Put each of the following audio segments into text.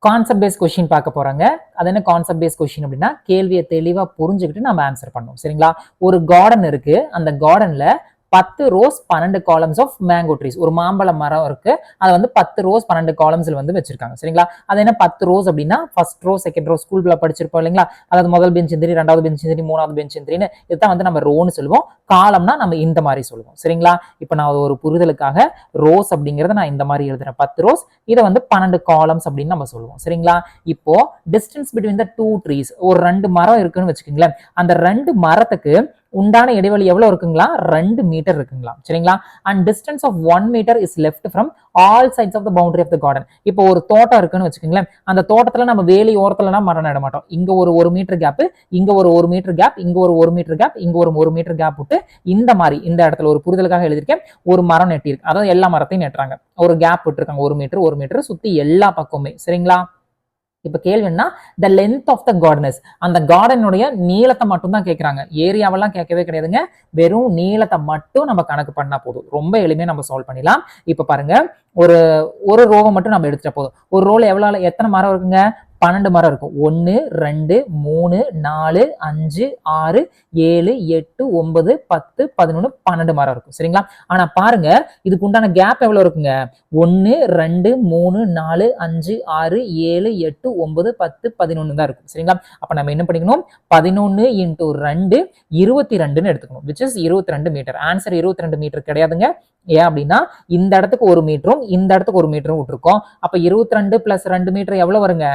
Concept base question பார்க்க போறாங்க. அது என்ன கான்செப்ட் பேஸ் கொஸ்டின் அப்படின்னா, கேள்வியை தெளிவா புரிஞ்சுக்கிட்டு நம்ம ஆன்சர் பண்ணணும். சரிங்களா? ஒரு கார்டன் இருக்கு. அந்த கார்டன்ல 10 rose 12 columns of mango trees. ஒரு மாம்பழ மரம் இருக்கு. அதை வந்து 10 ரோஸ் 12 காலம்ஸ்ல வந்து வச்சிருக்காங்க. சரிங்களா? அது என்ன 10 ரோஸ் அப்படின்னா, ஃபர்ஸ்ட் ரோ செகண்ட் ரோ ஸ்கூல்ல படிச்சிருப்போம் இல்லைங்களா? அதாவது முதல் பெஞ்ச் எந்திரி, ரெண்டாவது பெஞ்ச் எந்திரி, மூணாவது பெஞ்ச் எந்திரின்னு இதுதான் வந்து நம்ம ரோன்னு சொல்லுவோம். காலம்னா நம்ம இந்த மாதிரி சொல்லுவோம். சரிங்களா? இப்போ நான் ஒரு புரிதலுக்காக ரோஸ் அப்படிங்கறத நான் இந்த மாதிரி எழுதுறேன். 10 ரோஸ், இதை வந்து 12 காலம்ஸ் அப்படின்னு நம்ம சொல்லுவோம். சரிங்களா? இப்போ டிஸ்டன்ஸ் பிட்வீன் த 2 ட்ரீஸ், ஒரு 2 மரம் இருக்குன்னு வச்சுக்கோங்களேன். அந்த 2 மரத்துக்கு உண்டான இடைவெளி எவ்வளவு இருக்குங்களா? 2 மீட்டர் இருக்குங்களா? சரிங்களா? And distance of 1 metre is left from all sides of the boundary of the garden. இப்போ ஒரு தோட்டம் இருக்குன்னு வச்சுக்கோங்களேன். அந்த தோட்டத்துல நம்ம வேலி ஓரத்துலலாம் மரம் நட மாட்டோம். இங்க ஒரு 1 மீட்டர் கேப், இங்க ஒரு 1 மீட்டர் கேப், இங்க ஒரு 1 மீட்டர் கேப், இங்க ஒரு 1 மீட்டர் கேப் விட்டு இந்த மாதிரி இந்த இடத்துல ஒரு புரிதலுக்காக எழுதியிருக்கேன். ஒரு மரம் நெட்டிருக்கு. அதாவது எல்லா மரத்தையும் நெட்டுறாங்க. ஒரு கேப் விட்டுருக்காங்க 1 மீட்டர் 1 மீட்டர் சுத்தி எல்லா பக்கமுமே. சரிங்களா? இப்ப கேள்வி என்ன? The length of the gardens. அந்த கார்டனுடைய நீளத்தை மட்டும் தான் கேட்கறாங்க. ஏரியாவெல்லாம் கேட்கவே கிடையாதுங்க. வெறும் நீளத்தை மட்டும் நம்ம கணக்கு பண்ணா போதும். ரொம்ப எளிமையா நம்ம சால்வ் பண்ணிடலாம். இப்ப பாருங்க, ஒரு ஒரு ரோவை மட்டும் நம்ம எடுத்துட்டா போதும். ஒரு ரோல எத்தனை மரம் இருக்குங்க? 12 மரம் இருக்கும். 1 2 3 4 5 6 7 8 9 10 11 12 மரம் இருக்கும். சரிங்களா? ஆனா பாருங்க, இதுக்கு உண்டான கேப் எவ்வளவு இருக்குங்க? 1 2 3 4 5 6 7 8 9 10 11 தான் இருக்கும். சரிங்களா? அப்ப நம்ம என்ன பண்ணிக்கணும்? 11 into 2 22ன்னு எடுத்துக்கணும். which is 22 metre. Answer 22 metre கிடையாதுங்க. ஏன் அப்படின்னா இந்த இடத்துக்கு 1 மீட்டரும் இந்த இடத்துக்கு 1 மீட்டரும் விட்டுருக்கோம். அப்ப 22 பிளஸ் 2 மீட்டர் எவ்வளவு வருங்க?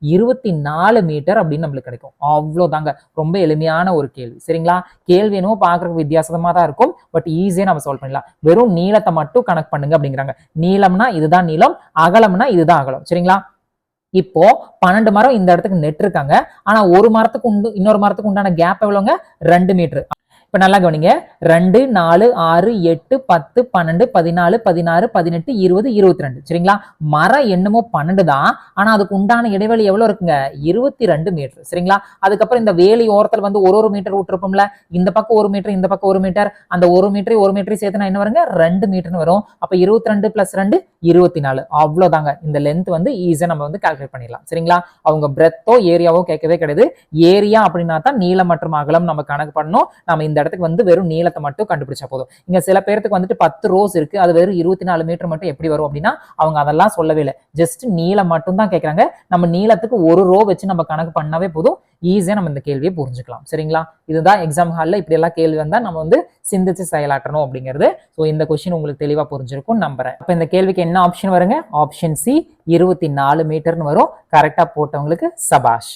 24 மீட்டர் அப்படின்னு நம்மளுக்கு கிடைக்கும். அவ்வளவுதாங்க. ரொம்ப எளிமையான ஒரு கேள்வி. சரிங்களா? கேள்வி என்னவோ பாக்குறதுக்கு வித்தியாசமா தான் இருக்கும். பட் ஈஸியா நம்ம சால்வ் பண்ணலாம். வெறும் நீளத்தை மட்டும் கணக்கு பண்ணுங்க அப்படிங்கிறாங்க. நீளம்னா இதுதான் நீளம், அகலம்னா இதுதான் அகலம். சரிங்களா? இப்போ 12 மரம் இந்த இடத்துக்கு நெட் இருக்காங்க. ஆனா ஒரு மரத்துக்கு இன்னொரு மரத்துக்கு உண்டான கேப் எவ்வளவுங்க? 2 மீட்டர். இப்ப நல்லா கவனிங்க. 2 4 6 8 10 12 14 16 18 20 22. சரிங்களா? மரம் என்னமோ 12 தான். ஆனா அதுக்கு உண்டான இடைவெளி எவ்வளவு இருக்குங்க? 22 மீட்டர். சரிங்களா? அதுக்கப்புறம் இந்த வேலி ஓரத்துல வந்து ஒரு மீட்டர் விட்டுருப்போம்ல. இந்த பக்கம் 1 மீட்டர், இந்த பக்கம் 1 மீட்டர். அந்த 1 மீட்டர் 1 மீட்டர் சேர்த்துனா என்ன வருங்க? 2 மீட்டர்னு வரும். அப்ப 22 பிளஸ் 2 24. அவ்வளவுதாங்க. இந்த லென்த் வந்து ஈஸியா நம்ம வந்து கால்குலேட் பண்ணிடலாம். சரிங்களா? அவங்க பிரெத்தோ ஏரியாவோ கேட்கவே கிடையாது. ஏரியா அப்படின்னா தான் நீளம் மற்றும் அகலம் நம்ம கணக்கு பண்ணணும். நம்ம இந்த இடத்துக்கு வந்து வெறும் நீளத்தை மட்டும் கண்டுபிடிச்சா போதும். இங்க சில பேருக்கு வந்துட்டு 10 ரோஸ் இருக்கு, அது வெறும் 24 மீட்டர் மட்டும் எப்படி வரும் அப்படின்னா அவங்க அதெல்லாம் சொல்லவே இல்லை. ஜஸ்ட் நீளம் மட்டும் தான் கேட்கறாங்க. நம்ம நீளத்துக்கு ஒரு ரோ வச்சு நம்ம கணக்கு பண்ணாவே போதும். ஈஸியா நம்ம இந்த கேள்வியை புரிஞ்சுக்கலாம். சரிங்களா? இதுதான் எக்ஸாம் ஹால்ல இப்படி எல்லாம் கேள்வி வந்தா நம்ம வந்து சிந்திச்சு செயலாற்றணும் அப்படிங்கிறது. ஸோ இந்த கொஸ்டின் உங்களுக்கு தெளிவா புரிஞ்சிருக்கும் நம்புறேன். அப்ப இந்த கேள்விக்கு என்ன ஆப்ஷன் வருங்க? ஆப்ஷன் சி 24 மீட்டர்னு வரும். கரெக்டா போட்டவங்களுக்கு சபாஷ்.